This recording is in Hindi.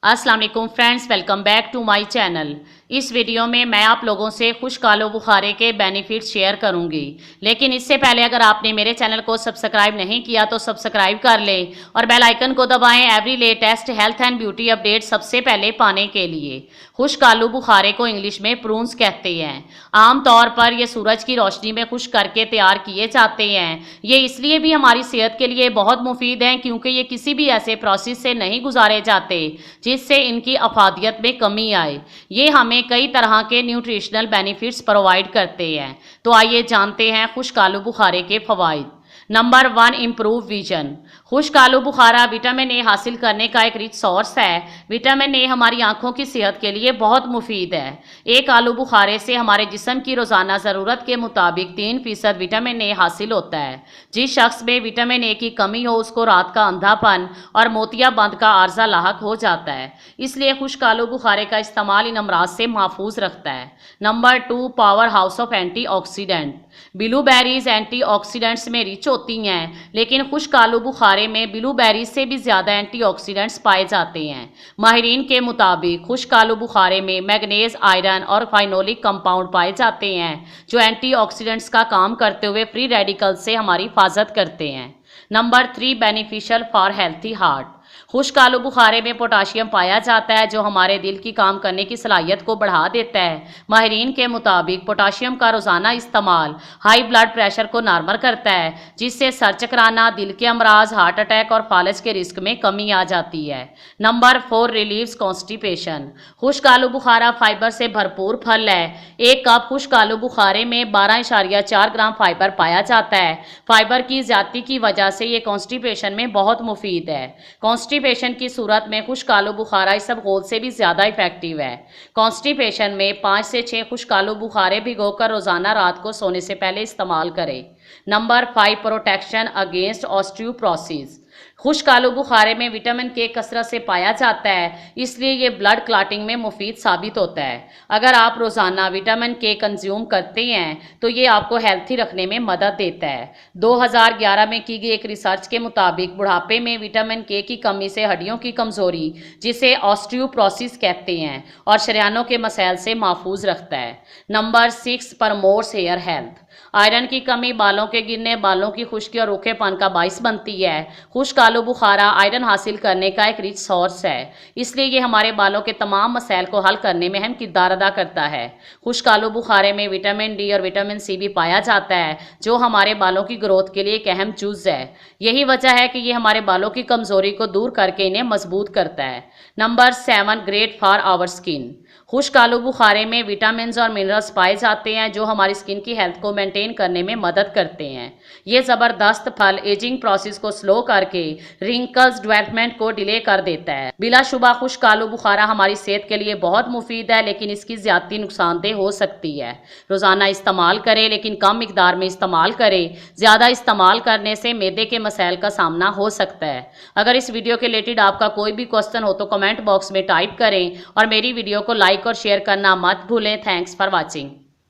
अस्सलाम वालेकुम friends, welcome back to my channel. इस वीडियो में मैं आप लोगों से खुश्क आलू बुखारे के बेनिफिट्स शेयर करूंगी। लेकिन इससे पहले अगर आपने मेरे चैनल को सब्सक्राइब नहीं किया तो सब्सक्राइब कर लें और बेल आइकन को दबाएं every latest health and beauty update सबसे पहले पाने के लिए। खुश्क आलू बुखारे को इंग्लिश में प्रून्स कहते हैं। आमतौर पर ये सूरज की रोशनी में खुश्क करके तैयार किए जाते हैं। ये इसलिए भी हमारी सेहत के लिए बहुत मुफीद हैं क्योंकि ये किसी भी ऐसे प्रोसेस से नहीं गुजारे जाते जिससे इनकी अफादियत में कमी आए। ये हमें कई तरह के न्यूट्रिशनल बेनिफिट्स प्रोवाइड करते हैं। तो आइए जानते हैं खुश्क आलू बुखारे के फवाइद। Number 1, improve vision. खुश्क आलू बुखारा विटामिन ए हासिल करने का एक रिच सोर्स है। विटामिन ए हमारी आंखों की सेहत के लिए बहुत मुफीद है। एक आलू बुखारे से हमारे जिस्म की रोज़ाना ज़रूरत के मुताबिक 3% विटामिन ए हासिल होता है। जिस शख्स में विटामिन ए की कमी हो उसको रात का अंधापन और मोतियाबिंद का आर्जा लाहक हो जाता है। इसलिए खुश्क आलू बुखारे का इस्तेमाल इन अमराज से महफूज रखता है। Number 2, power house of antioxidant. Blueberries antioxidants में रिच होती हैं, लेकिन खुश्क आलू बुखारे में ब्लूबेरीज से भी ज़्यादा एंटीऑक्सीडेंट्स पाए जाते हैं। माहिरीन के मुताबिक खुश्क आलू बुखारे में मैग्नीज, आयरन और फाइनोलिक कंपाउंड पाए जाते हैं जो एंटीऑक्सीडेंट्स का काम करते हुए फ्री रेडिकल्स से हमारी हिफाजत करते हैं। Number 3, beneficial for healthy heart. खुश्क आलू बुखारे में पोटाशियम पाया जाता है जो हमारे दिल की काम करने की सलाहियत को बढ़ा देता है। माहिरीन के मुताबिक पोटाशियम का रोज़ाना इस्तेमाल हाई ब्लड प्रेशर को नॉर्मल करता है जिससे सर चकराना, दिल के अमराज, हार्ट अटैक और फालज के रिस्क में कमी आ जाती है। Number 4, relieves constipation. खुश्क आलू बुखारा फाइबर से भरपूर फल है। एक कप खुश्क आलू बुखारे में 12.4 ग्राम फाइबर पाया जाता है। फाइबर की ज्यादती की वजह से ये कॉन्स्टिपेशन में बहुत मुफीद है। कॉन्स्टिपेशन की सूरत में खुश्क आलू बुखारा इसबगोल से भी ज़्यादा इफेक्टिव है। कॉन्स्टिपेशन में 5 से 6 खुश्क आलू बुखारे भिगोकर रोज़ाना रात को सोने से पहले इस्तेमाल करें। Number 5, protection against osteoporosis. खुश्क आलू बुखारे में विटामिन के कसरत से पाया जाता है, इसलिए ये ब्लड क्लॉटिंग में मुफीद साबित होता है। अगर आप रोज़ाना विटामिन के कंज्यूम करते हैं तो ये आपको हेल्थी रखने में मदद देता है। 2011 में की गई एक रिसर्च के मुताबिक बुढ़ापे में विटामिन के की कमी से हड्डियों की कमज़ोरी, जिसे ऑस्टियोपोरोसिस कहते हैं, और शरियानों के मसाइल से महफूज रखता है। Number 6, promotes hair health. Iron की कमी बालों के गिरने, बालों की खुश्की और रूखेपन का बाइस बनती है। खुश्क आलू बुखारा आयरन हासिल करने का एक रिच सोर्स है, इसलिए ये हमारे बालों के तमाम मसाइल को हल करने में अहम किरदार अदा करता है। खुश्क आलू बुखारे में विटामिन डी और विटामिन सी भी पाया जाता है जो हमारे बालों की ग्रोथ के लिए एक अहम चीज है। यही वजह है कि ये हमारे बालों की कमजोरी को दूर करके इन्हें मजबूत करता है। Number 7, great for our skin. खुश्क आलू बुखारे में विटामिन और मिनरल्स पाए जाते हैं जो हमारी स्किन की हेल्थ को मेंटेन करने में मदद करते हैं। ये ज़बरदस्त फल एजिंग प्रोसेस को स्लो करके रिंकल्स डेवलपमेंट को डिले कर देता है। बिलाशुबा खुश्क आलू बुखारा हमारी सेहत के लिए बहुत मुफीद है, लेकिन इसकी ज्यादती नुकसानदेह हो सकती है। रोज़ाना इस्तेमाल करें, लेकिन कम मिकदार में इस्तेमाल करें। ज़्यादा इस्तेमाल करने से मैदे के मसाइल का सामना हो सकता है। अगर इस वीडियो के रिलेटेड आपका कोई भी क्वेश्चन हो तो कमेंट बॉक्स में टाइप करें और मेरी वीडियो को लाइक और शेयर करना मत भूलें। Thanks for watching.